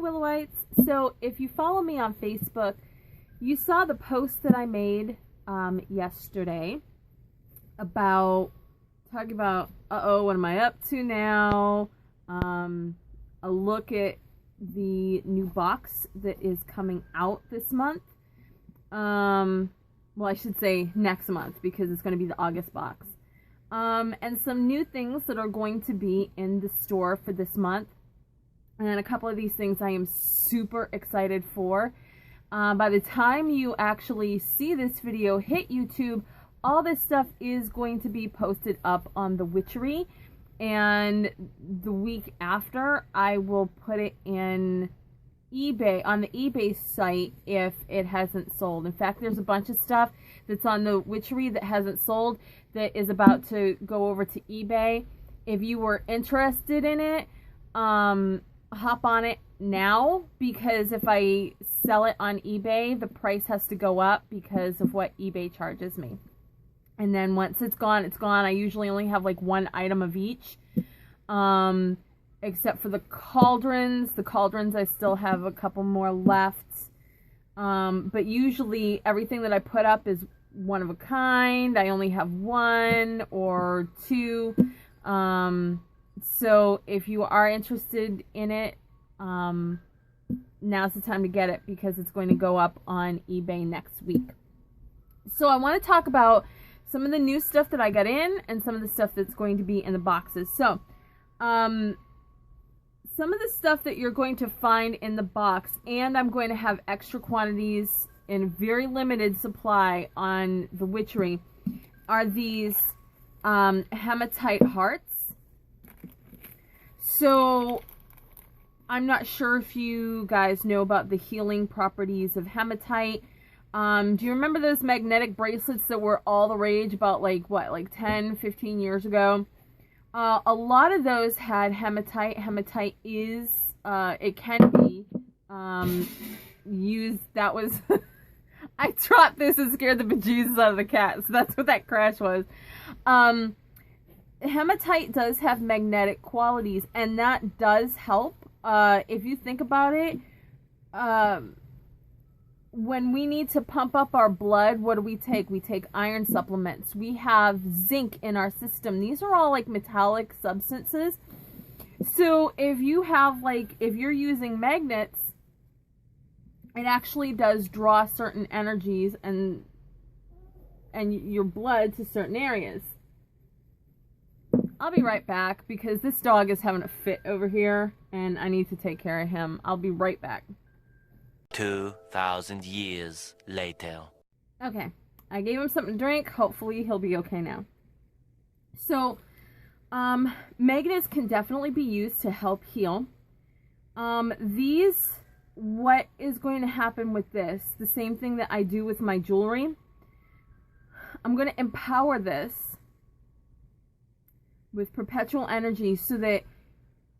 Willowites. So if you follow me on Facebook, you saw the post that I made yesterday about talking about, what am I up to now? A look at the new box that is coming out this month. Well, I should say next month because it's going to be the August box. And some new things that are going to be in the store for this month. And a couple of these things I am super excited for. By the time you actually see this video hit YouTube, all this stuff is going to be posted up on the Witchery. And the week after, I will put it in eBay, on the eBay site, if it hasn't sold. In fact, there's a bunch of stuff that's on the Witchery that hasn't sold that is about to go over to eBay. If you were interested in it, hop on it now, because if I sell it on eBay, the price has to go up because of what eBay charges me. And then once it's gone, it's gone. I usually only have like one item of each, except for the cauldrons. The cauldrons, I still have a couple more left. But usually everything that I put up is one of a kind. I only have one or two. So if you are interested in it, now's the time to get it because it's going to go up on eBay next week. So I want to talk about some of the new stuff that I got in and some of the stuff that's going to be in the boxes. So, some of the stuff that you're going to find in the box, and I'm going to have extra quantities in very limited supply on the Witchery, are these hematite hearts. So, I'm not sure if you guys know about the healing properties of hematite. Do you remember those magnetic bracelets that were all the rage about like 10, 15 years ago? A lot of those had hematite. Hematite is, it can be used. That was, I dropped this and scared the bejesus out of the cat. So that's what that crash was. Hematite does have magnetic qualities, and that does help. If you think about it, when we need to pump up our blood, what do we take? We take iron supplements. We have zinc in our system. These are all like metallic substances. So if you have if you're using magnets, it actually does draw certain energies and your blood to certain areas. I'll be right back because this dog is having a fit over here and I need to take care of him. I'll be right back. 2,000 years later. Okay, I gave him something to drink. Hopefully he'll be okay now. So, magnets can definitely be used to help heal. What is going to happen with this, the same thing that I do with my jewelry, I'm going to empower this with perpetual energy so that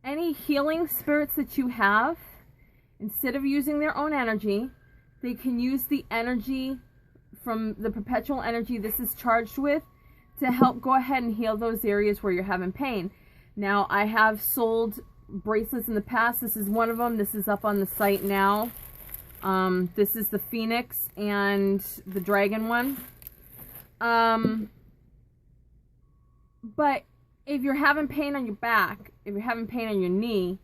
any healing spirits that you have, instead of using their own energy, they can use the energy from the perpetual energy this is charged with to help go ahead and heal those areas where you're having pain. Now, I have sold bracelets in the past. This is one of them. This is up on the site now. This is the Phoenix and the Dragon one. But if you're having pain on your back, if you're having pain on your knee,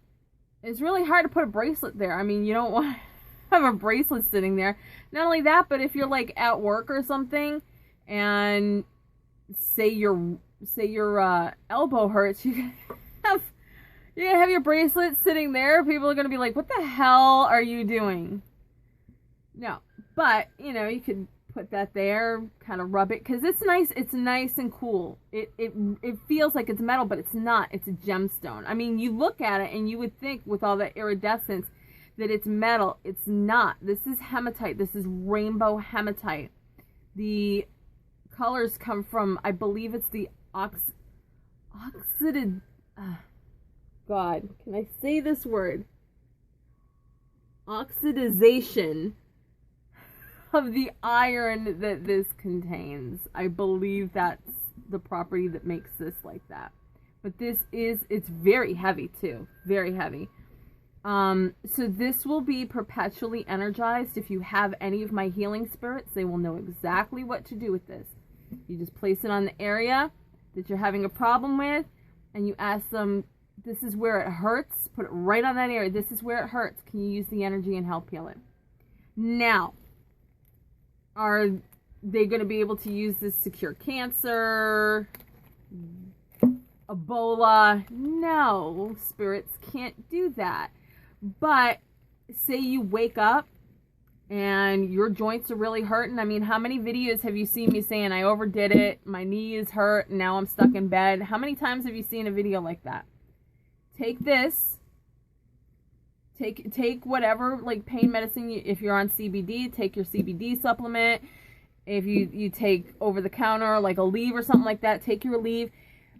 it's really hard to put a bracelet there. I mean, you don't want to have a bracelet sitting there. Not only that, but if you're like at work or something and say your elbow hurts, you have your bracelet sitting there. People are going to be like, what the hell are you doing? No, but you know, you could put that there, kind of rub it, because it's nice and cool. It feels like it's metal, but it's not. It's a gemstone. I mean, you look at it and you would think with all that iridescence that it's metal. It's not. This is hematite. This is rainbow hematite. The colors come from, I believe it's the oxidization. God, can I say this word? Oxidization of the iron that this contains. I believe that's the property that makes this like that. But this is, it's very heavy too. Very heavy. So this will be perpetually energized. If you have any of my healing spirits, they will know exactly what to do with this. You just place it on the area that you're having a problem with, and you ask them, this is where it hurts. Put it right on that area. This is where it hurts. Can you use the energy and help heal it? Now, are they going to be able to use this to cure cancer, Ebola? No, spirits can't do that. But say you wake up and your joints are really hurting. I mean, how many videos have you seen me saying I overdid it, my knee is hurt, and now I'm stuck in bed? How many times have you seen a video like that? Take this. Take whatever, like, pain medicine. If you're on CBD, take your CBD supplement. If you take over-the-counter, like a Aleve or something like that, take your Aleve.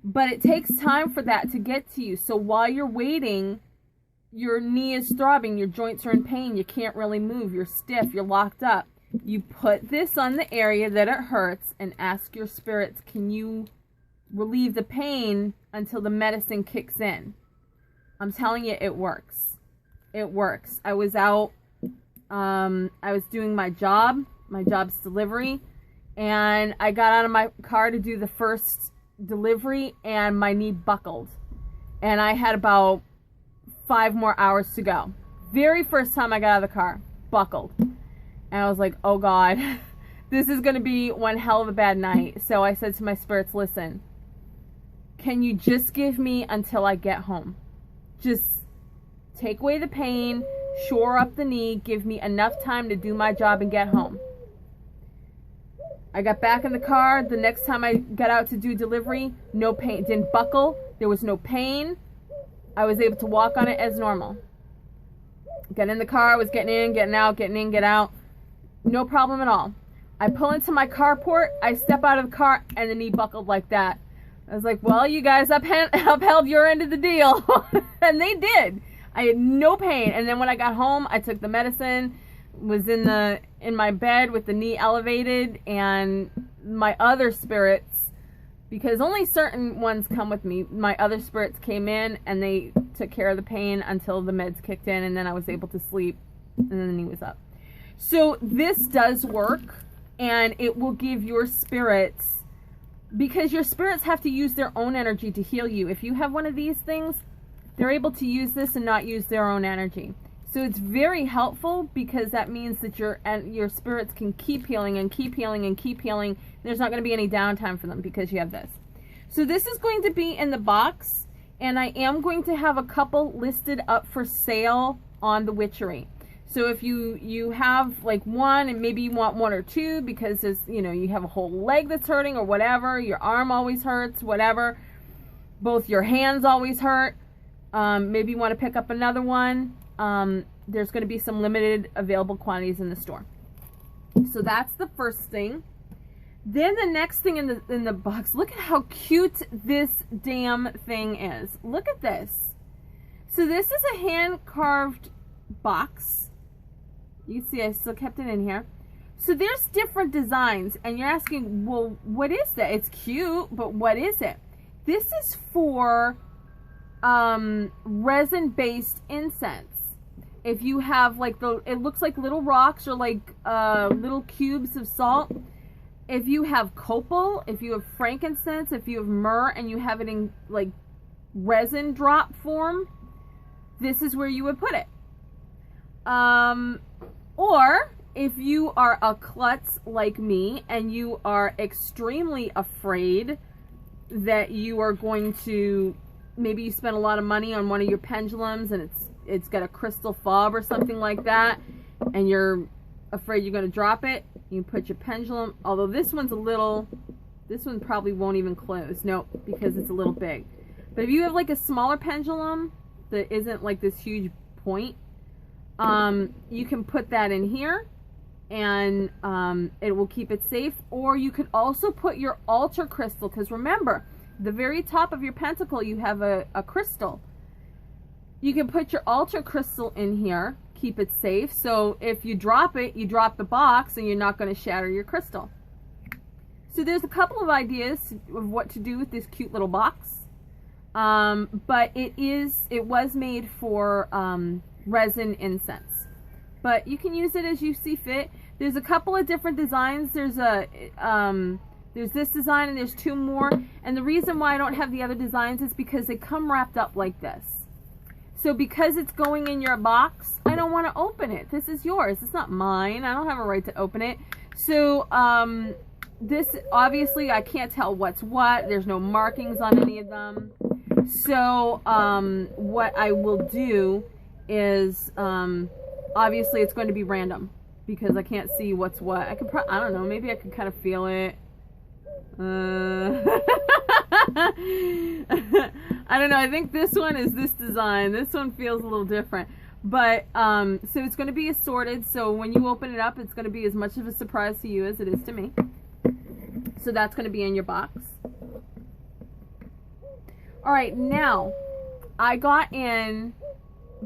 But it takes time for that to get to you. So while you're waiting, your knee is throbbing, your joints are in pain, you can't really move, you're stiff, you're locked up. You put this on the area that it hurts and ask your spirits, can you relieve the pain until the medicine kicks in? I'm telling you, it works. It works. I was out, I was doing my job's delivery, and I got out of my car to do the first delivery, and my knee buckled. And I had about 5 more hours to go. Very first time I got out of the car, buckled. And I was like, oh God, this is going to be one hell of a bad night. So I said to my spirits, listen, can you just give me until I get home? Just take away the pain, shore up the knee, give me enough time to do my job and get home. I got back in the car. The next time I got out to do delivery, no pain, didn't buckle. There was no pain. I was able to walk on it as normal. Get in the car, I was getting in, getting out, getting in, get out. No problem at all. I pull into my carport, I step out of the car, and the knee buckled like that. I was like, well, you guys upheld your end of the deal. And they did. I had no pain. And then when I got home, I took the medicine, was in my bed with the knee elevated, and my other spirits, because only certain ones come with me, my other spirits came in and they took care of the pain until the meds kicked in, and then I was able to sleep, and then the knee was up. So this does work, and it will give your spirits, because your spirits have to use their own energy to heal you. If you have one of these things, they're able to use this and not use their own energy. So it's very helpful, because that means that your spirits can keep healing and keep healing and keep healing. There's not going to be any downtime for them because you have this. So this is going to be in the box, and I am going to have a couple listed up for sale on the Witchery. So if you have like one, and maybe you want one or two because there's, you have a whole leg that's hurting or whatever, your arm always hurts, whatever, both your hands always hurt, maybe you want to pick up another one. There's going to be some limited available quantities in the store. So that's the first thing. Then the next thing in the box, look at how cute this damn thing is. Look at this. So this is a hand-carved box. You see I still kept it in here. So there's different designs, and you're asking, well, what is that? It's cute, but what is it? This is for resin-based incense. If you have like it looks like little rocks or like little cubes of salt. If you have copal, if you have frankincense, if you have myrrh, and you have it in like resin drop form, this is where you would put it. Or if you are a klutz like me and you are extremely afraid that you are going to, maybe you spent a lot of money on one of your pendulums and it's got a crystal fob or something like that, and you're afraid you're going to drop it, you put your pendulum, although this one probably won't even close. Nope, because it's a little big. But if you have like a smaller pendulum that isn't like this huge point, you can put that in here, and it will keep it safe. Or you could also put your altar crystal, because remember, the very top of your pentacle you have a crystal. You can put your altar crystal in here, keep it safe. So if you drop it, you drop the box and you're not going to shatter your crystal. So there's a couple of ideas of what to do with this cute little box. But it was made for resin incense. But you can use it as you see fit. There's a couple of different designs. There's this design and there's 2 more. And the reason why I don't have the other designs is because they come wrapped up like this. So because it's going in your box, I don't want to open it. This is yours. It's not mine. I don't have a right to open it. So this, obviously, I can't tell what's what. There's no markings on any of them. So what I will do is, obviously, it's going to be random because I can't see what's what. I could, I don't know. Maybe I could kind of feel it. I don't know. I think this one is this design. This one feels a little different. But, so it's going to be assorted. So when you open it up, it's going to be as much of a surprise to you as it is to me. So that's going to be in your box. Alright, now, I got in,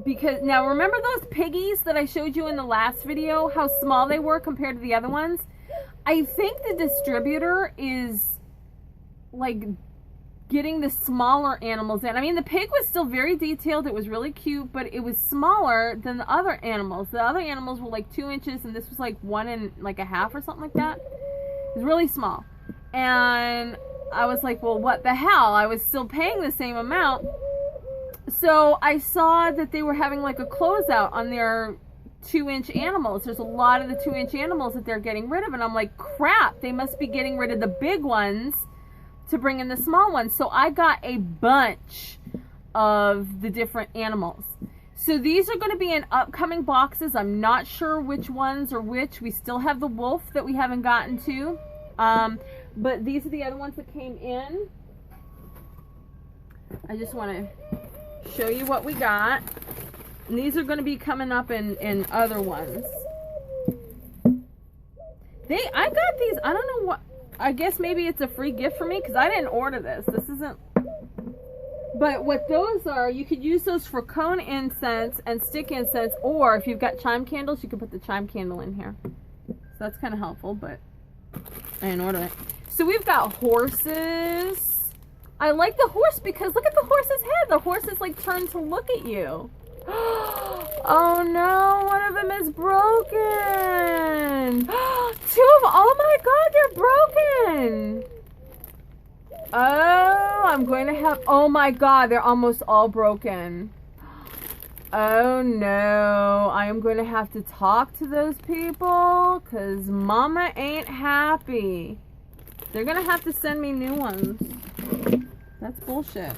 because, now remember those piggies that I showed you in the last video? How small they were compared to the other ones? I think the distributor is, like, getting the smaller animals in. I mean, the pig was still very detailed. It was really cute, but it was smaller than the other animals. The other animals were like 2 inches, and this was like 1 1/2 or something like that. It was really small. And I was like, well, what the hell? I was still paying the same amount. So I saw that they were having like a closeout on their 2-inch animals. There's a lot of the 2-inch animals that they're getting rid of. And I'm like, crap, they must be getting rid of the big ones to bring in the small ones. So I got a bunch of the different animals. So these are going to be in upcoming boxes. I'm not sure which ones are which. We still have the wolf that we haven't gotten to. But these are the other ones that came in. I just want to show you what we got. And these are going to be coming up in other ones. I got these, I don't know what, I guess maybe it's a free gift for me because I didn't order this. This isn't, but what those are, you could use those for cone incense and stick incense, or if you've got chime candles, you can put the chime candle in here. So that's kind of helpful, but I didn't order it. So we've got horses. I like the horse because look at the horse's head. The horse is like turned to look at you. Oh no, one of them is broken. 2 of them, oh my god, they're broken. Oh, I'm going to have, oh my god, they're almost all broken. Oh no, I am going to have to talk to those people because mama ain't happy. They're going to have to send me new ones. That's bullshit.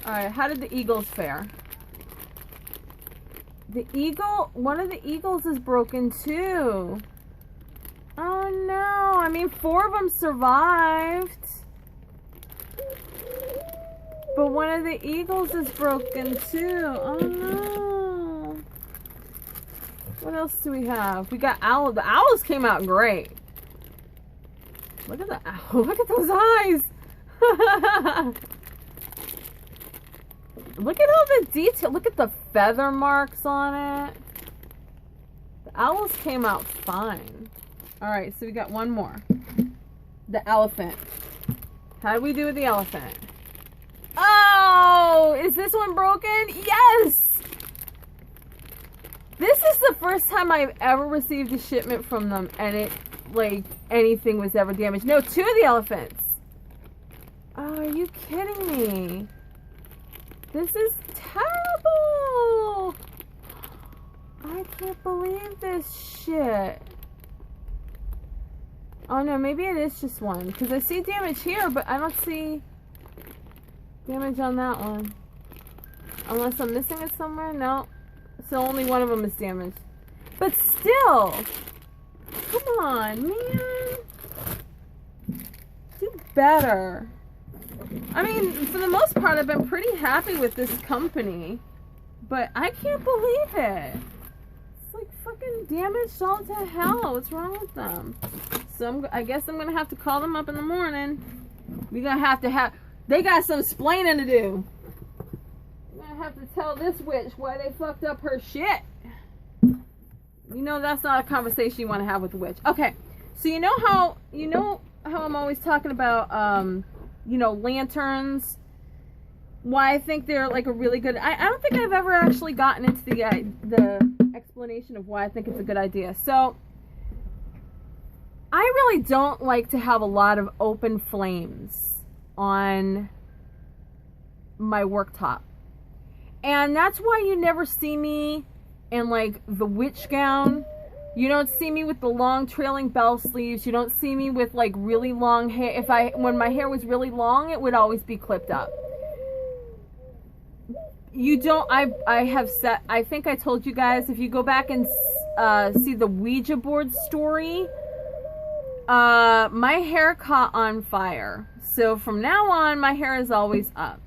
Alright, how did the eagles fare? The eagle, one of the eagles is broken too. Oh no, I mean 4 of them survived. But one of the eagles is broken too. Oh no. What else do we have? We got owl. The owls came out great. Look at the owl. Look at those eyes. Look at all the detail. Look at the feather marks on it. The owls came out fine. Alright, so we got one more. The elephant. How do we do with the elephant? Oh! Is this one broken? Yes! This is the first time I've ever received a shipment from them and it, like, anything was ever damaged. No, 2 of the elephants. Oh, are you kidding me? This is terrible! I can't believe this shit. Oh no, maybe it is just one. Because I see damage here, but I don't see damage on that one. Unless I'm missing it somewhere? No. So only one of them is damaged. But still! Come on, man! Do better. I mean, for the most part, I've been pretty happy with this company. But I can't believe it. It's like fucking damaged all to hell. What's wrong with them? So I guess I'm going to have to call them up in the morning. We're going to have... They got some splaining to do. I'm going to have to tell this witch why they fucked up her shit. You know that's not a conversation you want to have with the witch. Okay. So you know how I'm always talking about... you know, lanterns. why I think they're like a really good... I don't think I've ever actually gotten into the explanation of why I think it's a good idea. So, I really don't like to have a lot of open flames on my worktop. And that's why you never see me in like the witch gown. You don't see me with the long trailing bell sleeves. You don't see me with like really long hair. When my hair was really long, it would always be clipped up. You don't, I have set, I think I told you guys, if you go back and see the Ouija board story, my hair caught on fire. So from now on, my hair is always up.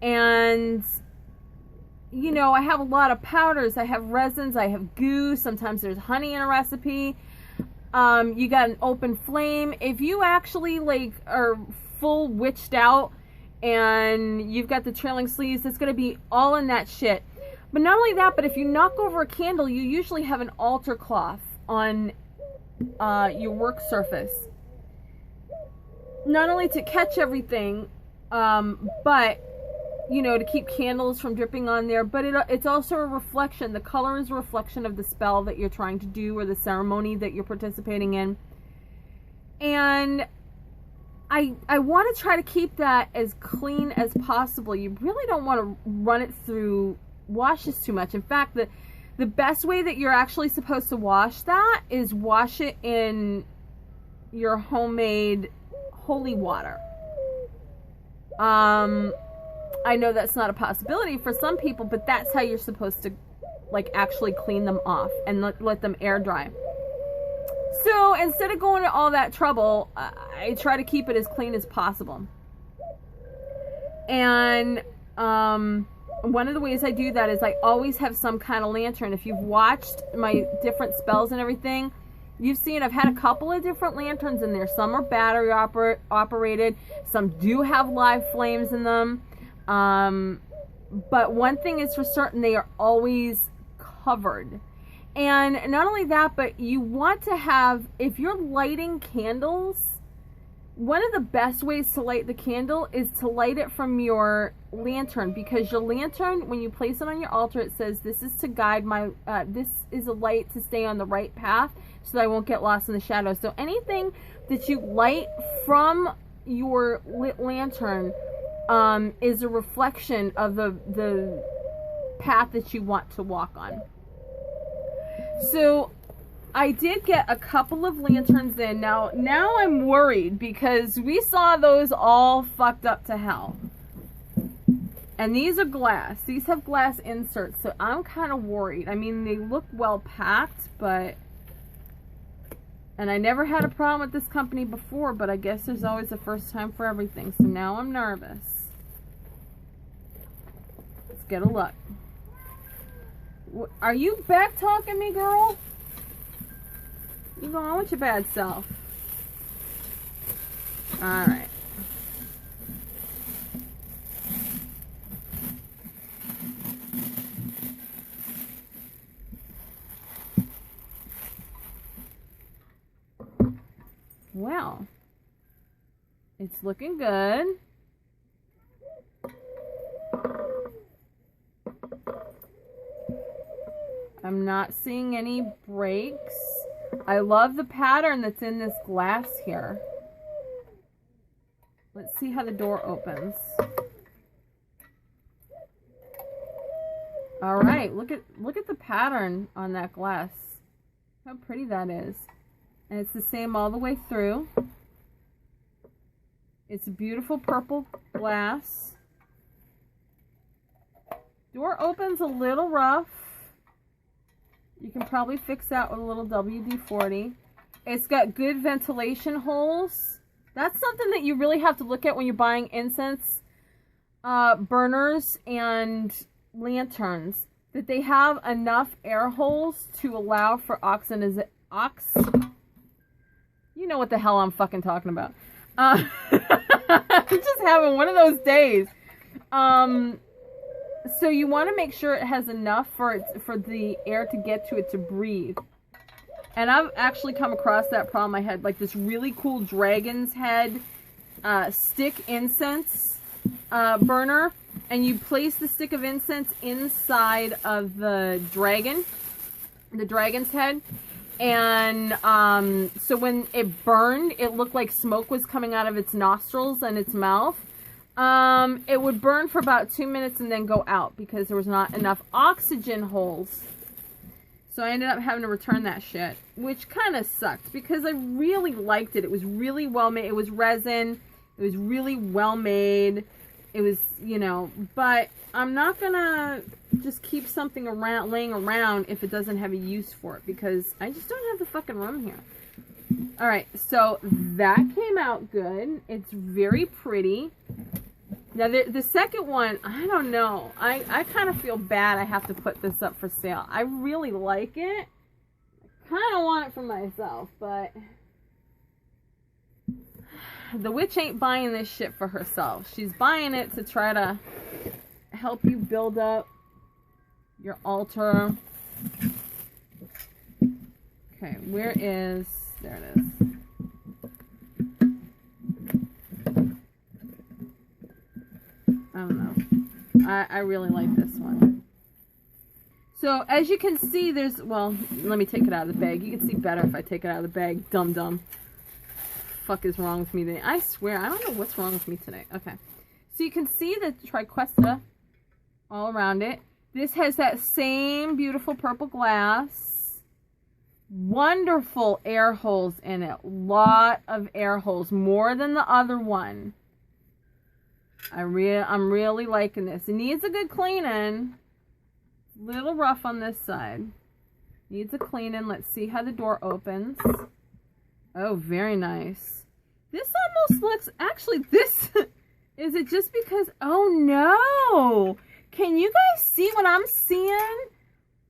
And, you know, I have a lot of powders. I have resins. I have goo. Sometimes there's honey in a recipe. You got an open flame. If you actually, like, are full witched out and you've got the trailing sleeves, it's going to be all in that shit. But not only that, but if you knock over a candle, you usually have an altar cloth on your work surface. Not only to catch everything, but, you know, to keep candles from dripping on there, but it's also a reflection. The color is a reflection of the spell that you're trying to do or the ceremony that you're participating in. And I want to try to keep that as clean as possible. You really don't want to run it through washes too much. In fact, the best way that you're actually supposed to wash that is wash it in your homemade holy water. I know that's not a possibility for some people, but that's how you're supposed to, like, actually clean them off and let them air dry. So instead of going to all that trouble, I try to keep it as clean as possible. And one of the ways I do that is I always have some kind of lantern. If you've watched my different spells and everything, you've seen I've had a couple of different lanterns in there. Some are battery operated. Some do have live flames in them. But one thing is for certain, they are always covered. And not only that, but you want to have, if you're lighting candles, one of the best ways to light the candle is to light it from your lantern, because your lantern, when you place it on your altar, it says, this is to guide my, this is a light to stay on the right path so that I won't get lost in the shadows. So anything that you light from your lit lantern is a reflection of the path that you want to walk on. So I did get a couple of lanterns in. Now I'm worried because we saw those all fucked up to hell. And these are glass. These have glass inserts, so I'm kind of worried. I mean, they look well packed, but... And I never had a problem with this company before, but I guess there's always a first time for everything. So now I'm nervous. Let's get a look. Are you back talking me, girl? You going on with your bad self? Alright. Well, it's looking good. I'm not seeing any breaks. I love the pattern that's in this glass here. Let's see how the door opens. All right, look at the pattern on that glass. How pretty that is. And it's the same all the way through. It's a beautiful purple glass. Door opens a little rough. You can probably fix that with a little WD-40. It's got good ventilation holes. That's something that you really have to look at when you're buying incense burners and lanterns. That they have enough air holes to allow for you know what the hell I'm fucking talking about. I'm just having one of those days. So you want to make sure it has enough for the air to get to it to breathe. And I've actually come across that problem. I had like this really cool dragon's head stick incense burner. and you place the stick of incense inside of the dragon's head. And so when it burned, it looked like smoke was coming out of its nostrils and its mouth. It would burn for about 2 minutes and then go out because there was not enough oxygen holes. So I ended up having to return that shit, which kind of sucked because I really liked it. It was really well made. It was resin. It was really well made. It was, you know, but I'm not gonna just keep something around, laying around if it doesn't have a use for it because I just don't have the fucking room here. Alright, so that came out good. It's very pretty. Now, the second one, I don't know. I kind of feel bad I have to put this up for sale. I really like it. I kind of want it for myself, but the witch ain't buying this shit for herself. She's buying it to try to help you build up your altar. Okay, where is... There it is. I don't know. I really like this one. So, as you can see, there's... Well, let me take it out of the bag. You can see better if I take it out of the bag. Dum-dum. Fuck is wrong with me today? I swear, I don't know what's wrong with me today. Okay. So, you can see the triquesta all around it. This has that same beautiful purple glass. Wonderful air holes in it. Lot of air holes. More than the other one. I'm really liking this. It needs a good cleaning. Little rough on this side. Needs a cleaning. Let's see how the door opens. Oh, very nice. This almost looks... Actually, this... Is it just because... Oh, no! Can you guys see what I'm seeing?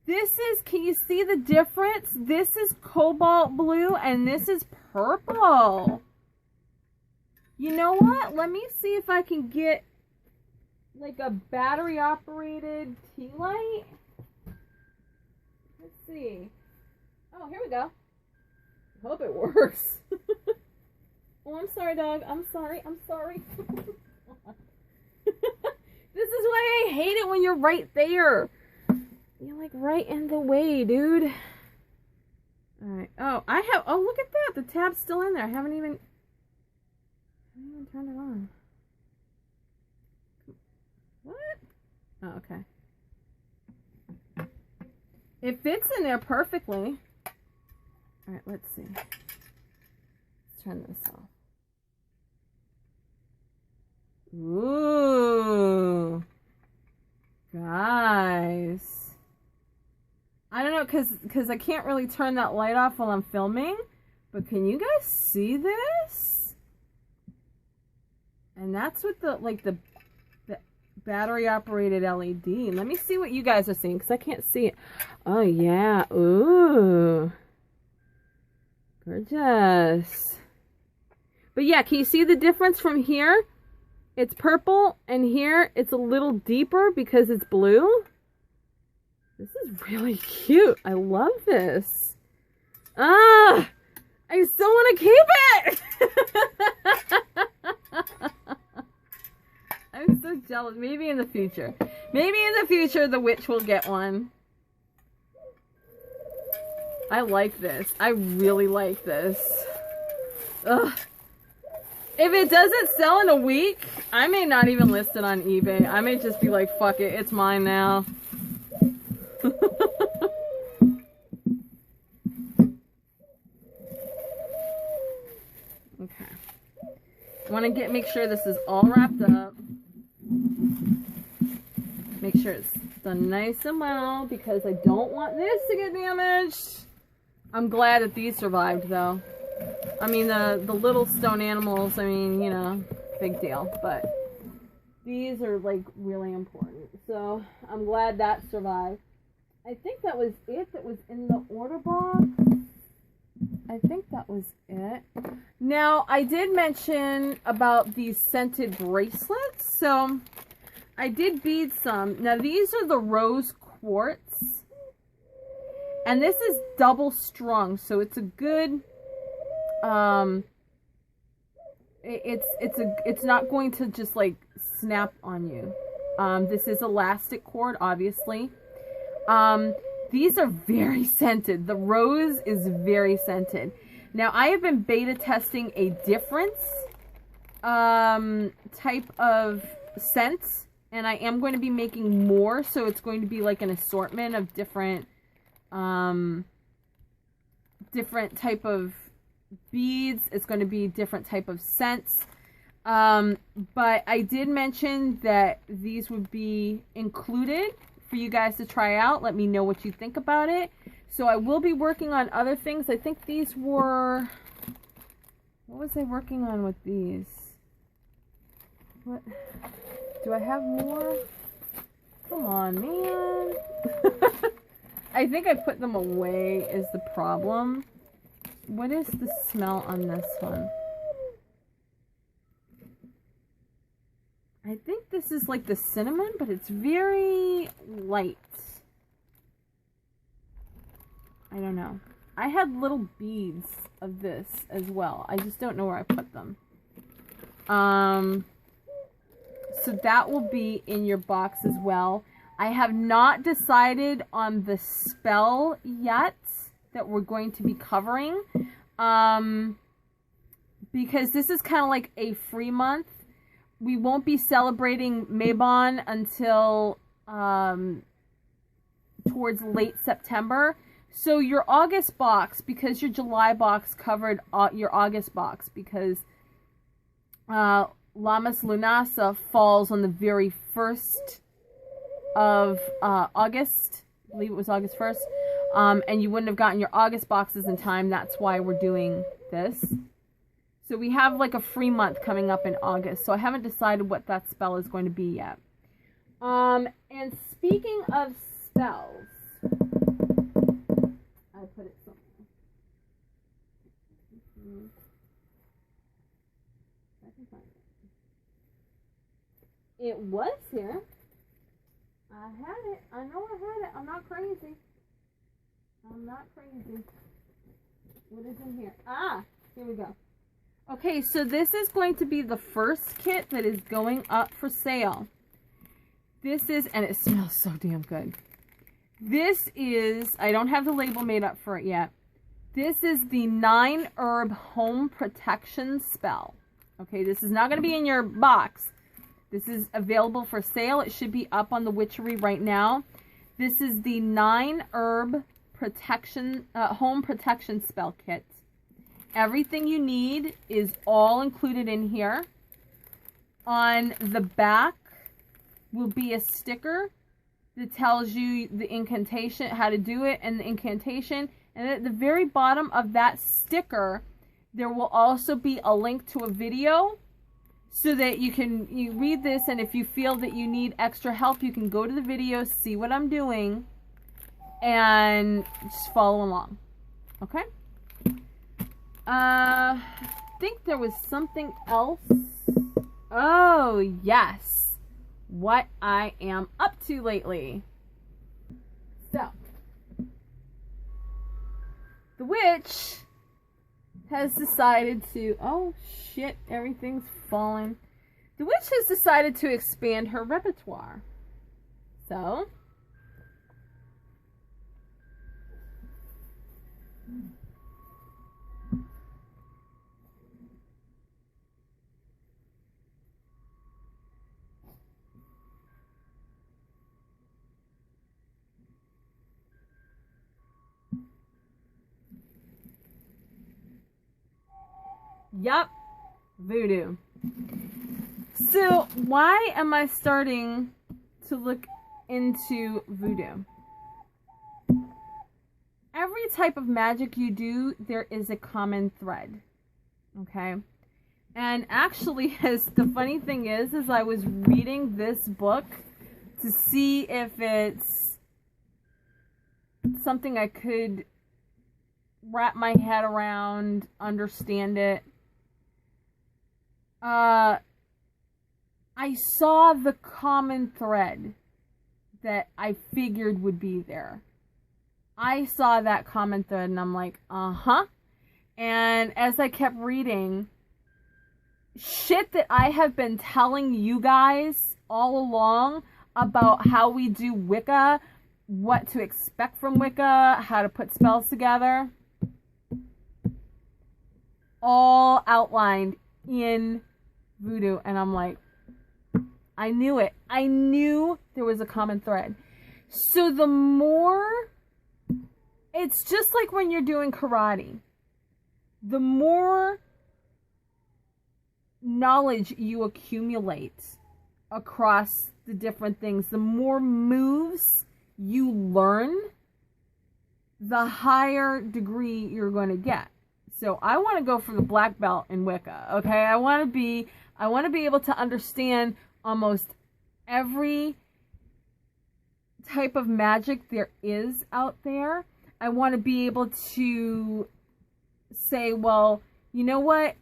This is... Can you see the difference? This is cobalt blue, and this is purple. You know what? Let me see if I can get like a battery operated tea light. Let's see. Oh, here we go. I hope it works. Oh, I'm sorry, dog. I'm sorry. I'm sorry. This is why I hate it when you're right there. You're like right in the way, dude. Alright. Oh, I have... Oh, look at that. The tab's still in there. I haven't even turned it on. What? Oh, okay. It fits in there perfectly. Alright, let's see. Let's turn this off. Ooh. Guys. I don't know, because I can't really turn that light off while I'm filming. But can you guys see this? And that's with the, like, the battery operated LED. Let me see what you guys are seeing, because I can't see it. Oh, yeah. Ooh. Gorgeous. But yeah, can you see the difference from here? It's purple, and here it's a little deeper because it's blue. This is really cute. I love this. Ah! I still want to keep it! I'm so jealous. Maybe in the future. Maybe in the future the witch will get one. I like this. I really like this. Ugh. If it doesn't sell in a week, I may not even list it on eBay. I may just be like, fuck it, it's mine now. Okay. I want to make sure this is all wrapped up. Make sure it's done nice and well because I don't want this to get damaged. I'm glad that these survived though. I mean, the little stone animals, I mean, you know, big deal. But these are, like, really important. So, I'm glad that survived. I think that was it that was in the order box. I think that was it. Now, I did mention about these scented bracelets. So, I did bead some. Now, these are the rose quartz. And this is double strung. So, it's a good... it's not going to just like snap on you. This is elastic cord, obviously. These are very scented. The rose is very scented. Now, I have been beta testing a different type of scent, and I am going to be making more, so it's going to be like an assortment of different type of beads. It's going to be different type of scents. But I did mention that these would be included for you guys to try out. Let me know what you think about it. So I will be working on other things. I think these were... What was I working on with these? What? Do I have more? Come on, man. I think I put them away is the problem. What is the smell on this one? I think this is like the cinnamon, but it's very light. I don't know. I had little beads of this as well. I just don't know where I put them. So that will be in your box as well. I have not decided on the spell yet that we're going to be covering. Because this is kind of like a free month. We won't be celebrating Mabon until towards late September. So your August box, because your July box covered your August box, because Lamas Lunasa falls on the very 1st of August. I believe it was August 1st. And you wouldn't have gotten your August boxes in time. That's why we're doing this. So we have like a free month coming up in August. So I haven't decided what that spell is going to be yet. And speaking of spells, I put it somewhere. I can find it. It was here. I had it. I know I had it. I'm not crazy. I'm not crazy. What is in here? Ah, here we go. Okay, so this is going to be the first kit that is going up for sale. This is, and it smells so damn good. This is, I don't have the label made up for it yet. This is the 9 herb home protection spell. Okay, this is not going to be in your box. This is available for sale. It should be up on the Witchery right now. This is the 9 herb protection, home protection spell kit. Everything you need is all included in here. On the back will be a sticker that tells you the incantation, how to do it, and the incantation. And at the very bottom of that sticker, there will also be a link to a video so that you read this, and if you feel that you need extra help, you can go to the video, see what I'm doing, and just follow along. Okay? I think there was something else. Oh, yes. What I am up to lately. So, the witch has decided to... Oh, shit. Everything's falling. The witch has decided to expand her repertoire. So... Yup, voodoo. So, why am I starting to look into voodoo? Every type of magic you do, there is a common thread. Okay? And actually, the funny thing is I was reading this book to see if it's something I could wrap my head around, understand it. I saw the common thread that I figured would be there. I saw that common thread and I'm like, uh-huh. And as I kept reading, shit that I have been telling you guys all along about how we do Wicca, what to expect from Wicca, how to put spells together. All outlined in voodoo. And I'm like, I knew it. I knew there was a common thread. So the more, it's just like when you're doing karate. The more knowledge you accumulate across the different things, the more moves you learn, the higher degree you're going to get. So I want to go for the black belt in Wicca, okay? I want to be able to understand almost every type of magic there is out there. I want to be able to say, well, you know what?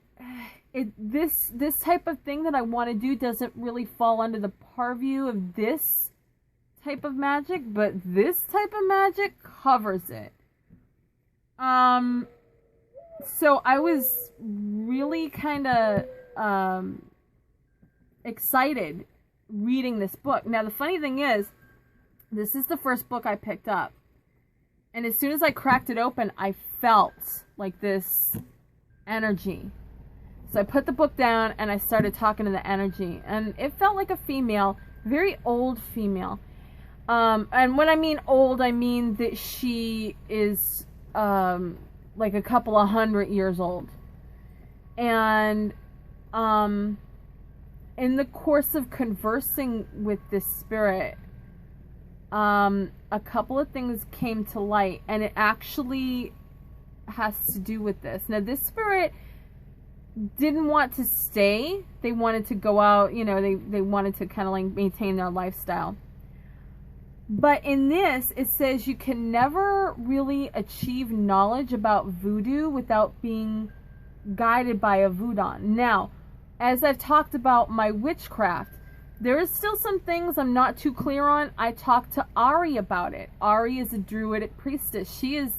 This type of thing that I want to do doesn't really fall under the purview of this type of magic, but this type of magic covers it. So I was really kind of excited reading this book. Now, the funny thing is, this is the first book I picked up. And as soon as I cracked it open, I felt like this energy. So I put the book down and I started talking to the energy. And it felt like a female, very old female. And when I mean old, I mean that she is like a couple of 100 years old. And in the course of conversing with this spirit, a couple of things came to light, and it actually has to do with this. Now, this spirit didn't want to stay. They wanted to go out, you know, they wanted to kind of like maintain their lifestyle. But in this, it says you can never really achieve knowledge about voodoo without being guided by a voodoo. Now, as I've talked about my witchcraft, there is still some things I'm not too clear on. I talked to Ari about it. Ari is a druidic priestess. She is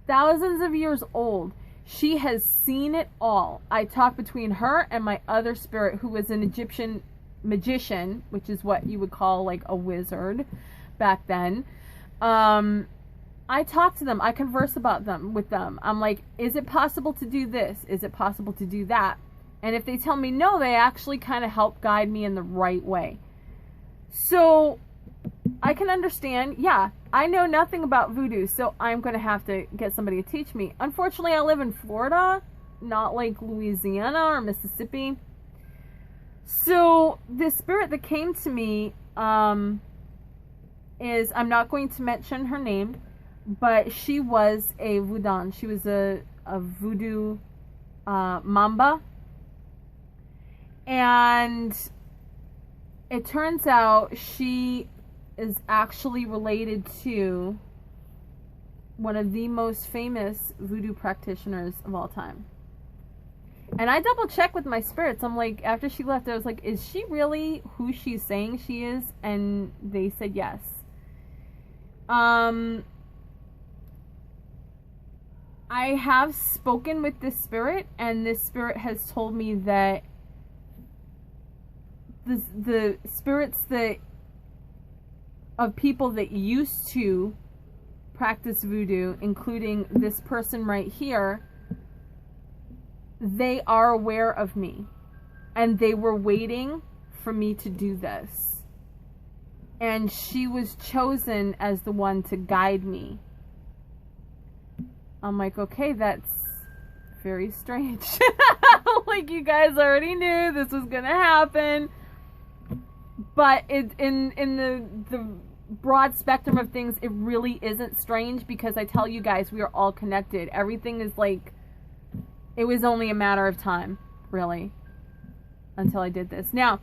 thousands of years old. She has seen it all. I talked between her and my other spirit, who was an Egyptian magician, which is what you would call like a wizard back then. I talk to them. I converse about them with them. I'm like, is it possible to do this? Is it possible to do that? And if they tell me no, they actually kind of help guide me in the right way. So I can understand, yeah, I know nothing about voodoo, so I'm going to have to get somebody to teach me. Unfortunately, I live in Florida, not like Louisiana or Mississippi. So this spirit that came to me is, I'm not going to mention her name, but she was a voodoo. She was a voodoo mamba. And it turns out she is actually related to one of the most famous voodoo practitioners of all time. And I double checked with my spirits. I'm like, after she left, I was like, is she really who she's saying she is? And they said yes. I have spoken with this spirit, and this spirit has told me that the spirits that of people that used to practice voodoo, including this person right here, they are aware of me, and they were waiting for me to do this, and she was chosen as the one to guide me. I'm like, okay, that's very strange. Like, you guys already knew this was gonna happen. But in the broad spectrum of things, it really isn't strange, because I tell you guys, we are all connected. Everything is like, it was only a matter of time, really, until I did this. Now,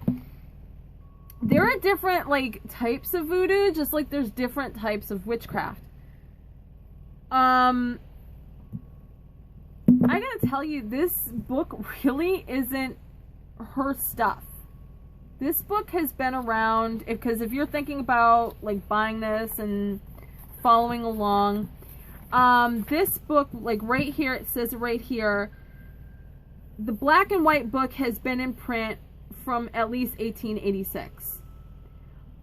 there are different like types of voodoo, just like there's different types of witchcraft. I gotta tell you, this book really isn't her stuff. This book has been around, because if you're thinking about like buying this and following along, this book, like right here, it says right here, the black and white book has been in print from at least 1886.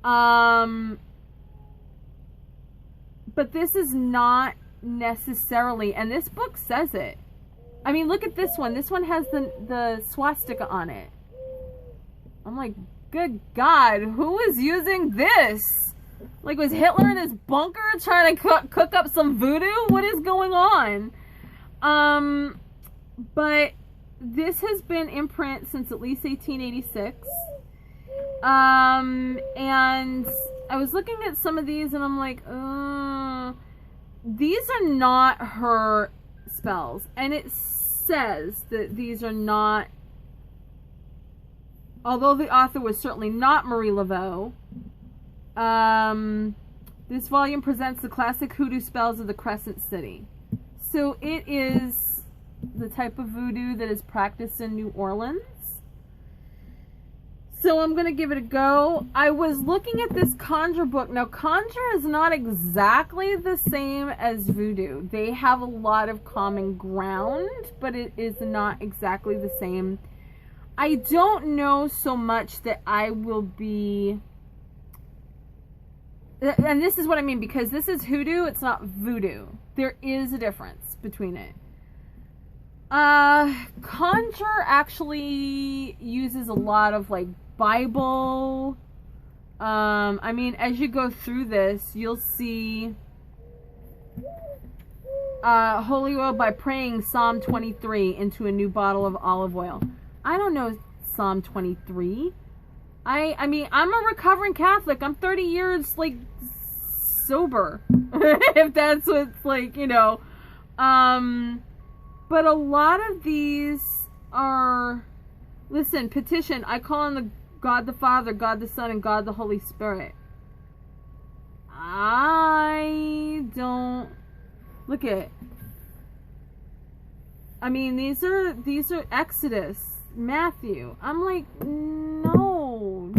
But this is not necessarily, and this book says it. I mean, look at this one. This one has the swastika on it. I'm like, good God, who is using this? Like, was Hitler in his bunker trying to cook up some voodoo? What is going on? But this has been in print since at least 1886. And I was looking at some of these and I'm like, these are not her spells. And it says that these are not, although the author was certainly not Marie Laveau, this volume presents the classic hoodoo spells of the Crescent City. So it is the type of voodoo that is practiced in New Orleans. So I'm going to give it a go. I was looking at this conjure book. Now, conjure is not exactly the same as voodoo. They have a lot of common ground, but it is not exactly the same. I don't know so much that I will be... And this is what I mean, because this is hoodoo, it's not voodoo. There is a difference between it. Conjure actually uses a lot of, like, Bible. I mean, as you go through this, you'll see holy oil by praying Psalm 23 into a new bottle of olive oil. I don't know Psalm 23. I mean, I'm a recovering Catholic. I'm 30 years, like, sober. If that's what's, like, you know. But a lot of these are... Listen, petition. I call on the God the Father, God the Son, and God the Holy Spirit. I don't... Look at it. I mean, these are Exodus, Matthew. I'm like, no,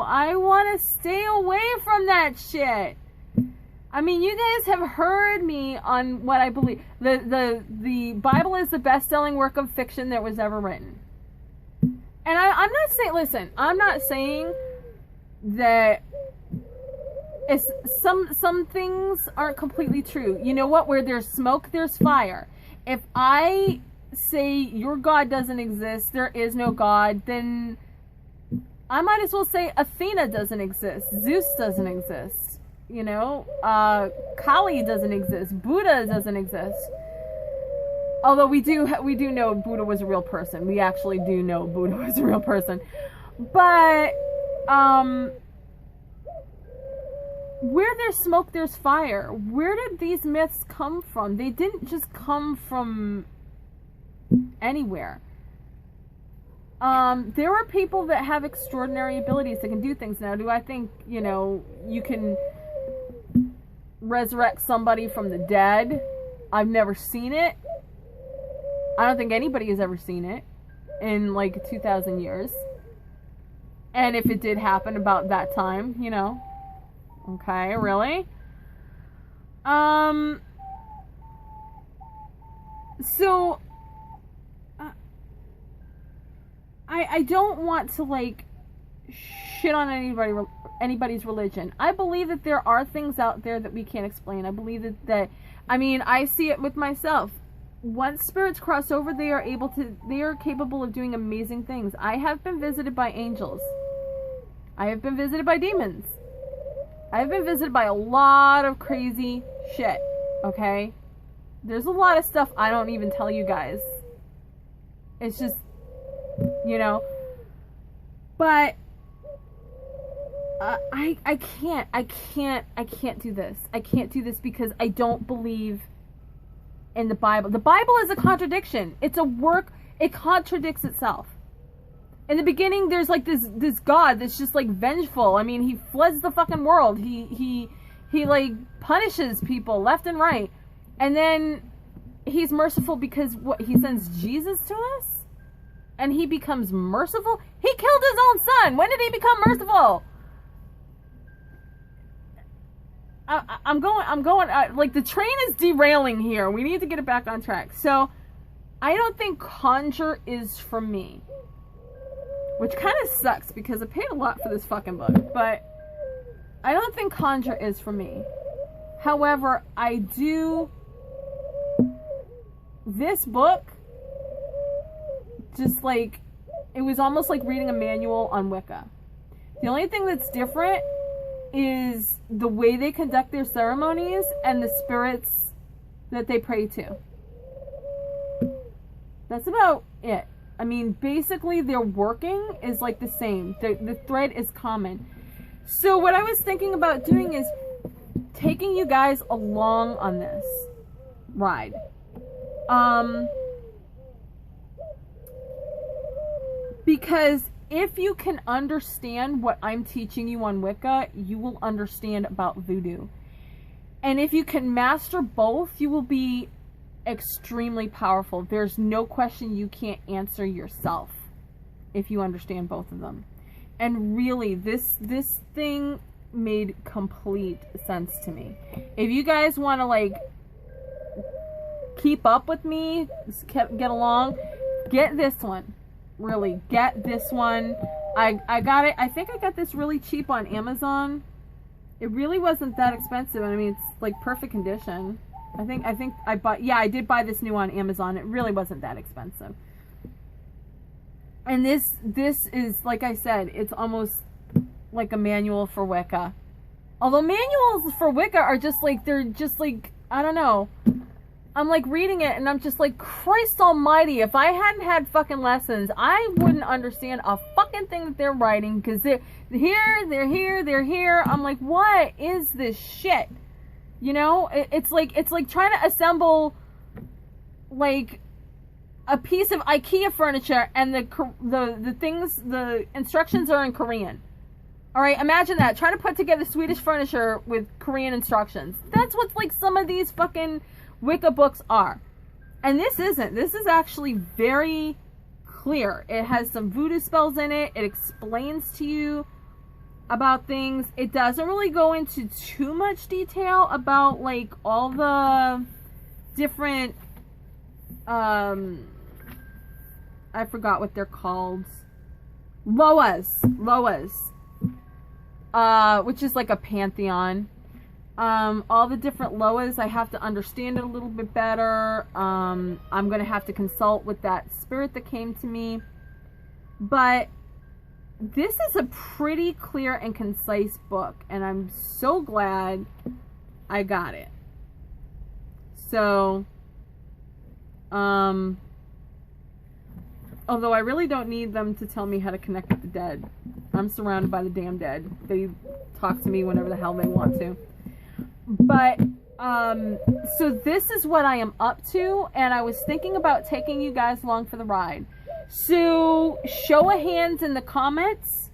I want to stay away from that shit. I mean, you guys have heard me on what I believe. The Bible is the best-selling work of fiction that was ever written. And I'm not saying, listen, I'm not saying that it's, some things aren't completely true. You know what? Where there's smoke, there's fire. If I say your God doesn't exist, there is no God, then I might as well say Athena doesn't exist. Zeus doesn't exist. You know? Kali doesn't exist. Buddha doesn't exist. Although we do know Buddha was a real person. We actually do know Buddha was a real person. But, where there's smoke, there's fire. Where did these myths come from? They didn't just come from anywhere. There are people that have extraordinary abilities that can do things. Now, do I think, you know, you can resurrect somebody from the dead? I've never seen it. I don't think anybody has ever seen it in like 2,000 years. And if it did happen about that time, you know. Okay, really? So I don't want to like shit on anybody's religion. I believe that there are things out there that we can't explain. I believe that I mean, I see it with myself. Once spirits cross over, they are capable of doing amazing things. I have been visited by angels. I have been visited by demons. I have been visited by a lot of crazy shit, okay? There's a lot of stuff I don't even tell you guys. It's just, you know. But I can't do this. I can't do this because I don't believe in the Bible. The Bible is a contradiction. It's a work. It contradicts itself. In the beginning, there's like this God that's just like vengeful. I mean, he floods the fucking world. He like punishes people left and right. And then he's merciful because what? He sends Jesus to us? And he becomes merciful? He killed his own son. When did he become merciful? I'm going, like, the train is derailing here. We need to get it back on track. So, I don't think conjure is for me. Which kind of sucks, because I paid a lot for this fucking book. But, I don't think conjure is for me. However, I do... This book, just like, it was almost like reading a manual on Wicca. The only thing that's different is the way they conduct their ceremonies and the spirits that they pray to. That's about it. I mean, basically their working is like the same. The thread is common. So what I was thinking about doing is taking you guys along on this ride. Because if you can understand what I'm teaching you on Wicca, you will understand about voodoo. And if you can master both, you will be extremely powerful. There's no question you can't answer yourself if you understand both of them. And really, this thing made complete sense to me. If you guys want to like keep up with me, get along, get this one. Really, get this one. I got it. I think I got this really cheap on Amazon. It really wasn't that expensive. I mean, it's like perfect condition. I think I bought, yeah, I did buy this new on Amazon. It really wasn't that expensive. And this is, like I said, it's almost like a manual for Wicca. Although manuals for Wicca are just like, they're just like, I don't know. I'm like reading it and I'm just like, Christ almighty, if I hadn't had fucking lessons, I wouldn't understand a fucking thing that they're writing, because they're here, they're here, they're here. I'm like, what is this shit? You know, it's like trying to assemble like a piece of IKEA furniture and the things, the instructions are in Korean. All right, imagine that, trying to put together Swedish furniture with Korean instructions. That's what like some of these fucking Wicca books are. And this isn't. This is actually very clear. It has some voodoo spells in it. It explains to you about things. It doesn't really go into too much detail about like all the different I forgot what they're called. Loas, which is like a pantheon. All the different Loas, I have to understand it a little bit better. I'm going to have to consult with that spirit that came to me. But this is a pretty clear and concise book, and I'm so glad I got it. So, although I really don't need them to tell me how to connect with the dead. I'm surrounded by the damn dead. They talk to me whenever the hell they want to. But, so this is what I am up to, and I was thinking about taking you guys along for the ride. So, show of hands in the comments.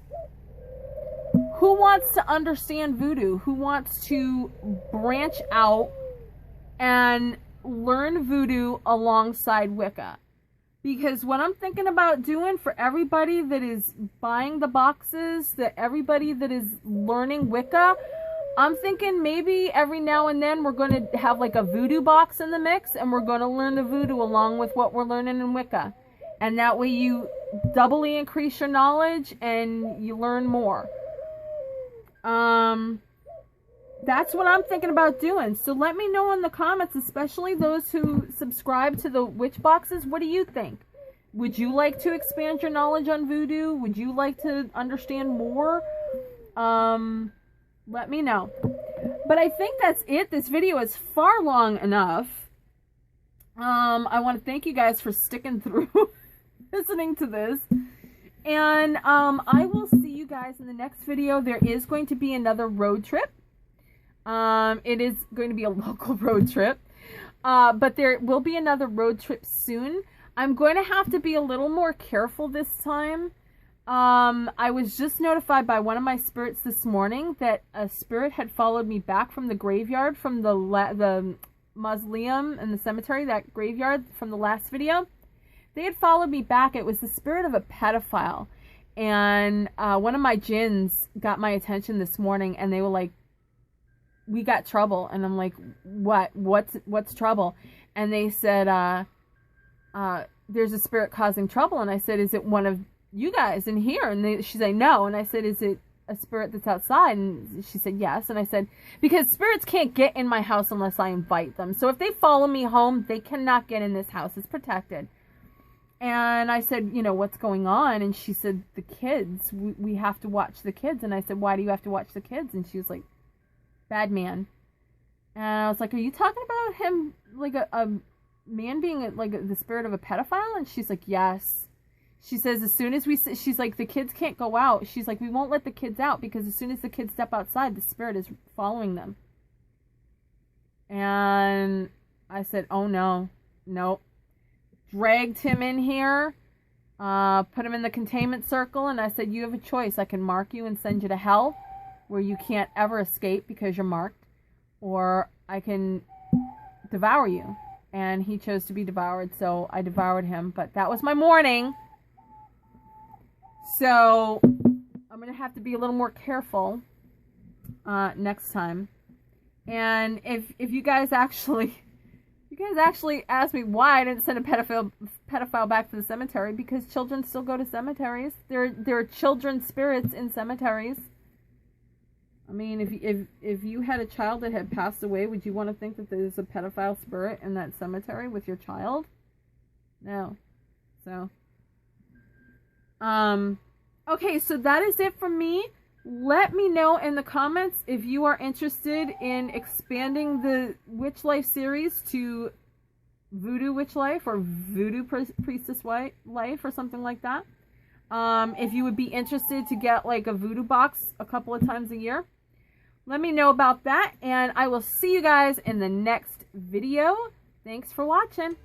Who wants to understand voodoo? Who wants to branch out and learn voodoo alongside Wicca? Because what I'm thinking about doing for everybody that is buying the boxes, that everybody that is learning Wicca, I'm thinking maybe every now and then we're going to have like a voodoo box in the mix, and we're going to learn the voodoo along with what we're learning in Wicca. And that way you doubly increase your knowledge and you learn more. That's what I'm thinking about doing. So let me know in the comments, especially those who subscribe to the witch boxes. What do you think? Would you like to expand your knowledge on voodoo? Would you like to understand more? Let me know. But I think that's it. This video is far long enough. I want to thank you guys for sticking through listening to this. And I will see you guys in the next video. There is going to be another road trip. It is going to be a local road trip. But there will be another road trip soon. I'm going to have to be a little more careful this time. I was just notified by one of my spirits this morning that a spirit had followed me back from the graveyard, from the mausoleum and the cemetery, that graveyard from the last video. They had followed me back. It was the spirit of a pedophile. And one of my jinns got my attention this morning, and they were like, we got trouble. And I'm like, what's trouble? And they said, there's a spirit causing trouble. And I said, is it one of you guys in here? And she said, no. And I said, is it a spirit that's outside? And she said, yes. And I said, because spirits can't get in my house unless I invite them. So if they follow me home, they cannot get in this house. It's protected. And I said, you know, what's going on? And she said, the kids. We have to watch the kids. And I said, why do you have to watch the kids? And she was like, bad man. And I was like, are you talking about him, like a man being like the spirit of a pedophile? And she's like, yes. She says, as soon as she's like, the kids can't go out. She's like, we won't let the kids out because as soon as the kids step outside, the spirit is following them. And I said, oh no, nope. Dragged him in here, put him in the containment circle, and I said, you have a choice. I can mark you and send you to hell, where you can't ever escape because you're marked, or I can devour you. And he chose to be devoured, so I devoured him. But that was my morning. So I'm going to have to be a little more careful next time. And if you guys actually asked me why I didn't send a pedophile back to the cemetery, because children still go to cemeteries. There are children spirits in cemeteries. I mean, if you had a child that had passed away, would you want to think that there's a pedophile spirit in that cemetery with your child? No. So, okay, so that is it from me. Let me know in the comments if you are interested in expanding the Witch Life series to Voodoo Witch Life or Voodoo Priestess Life or something like that. If you would be interested to get like a voodoo box a couple of times a year. Let me know about that, and I will see you guys in the next video. Thanks for watching.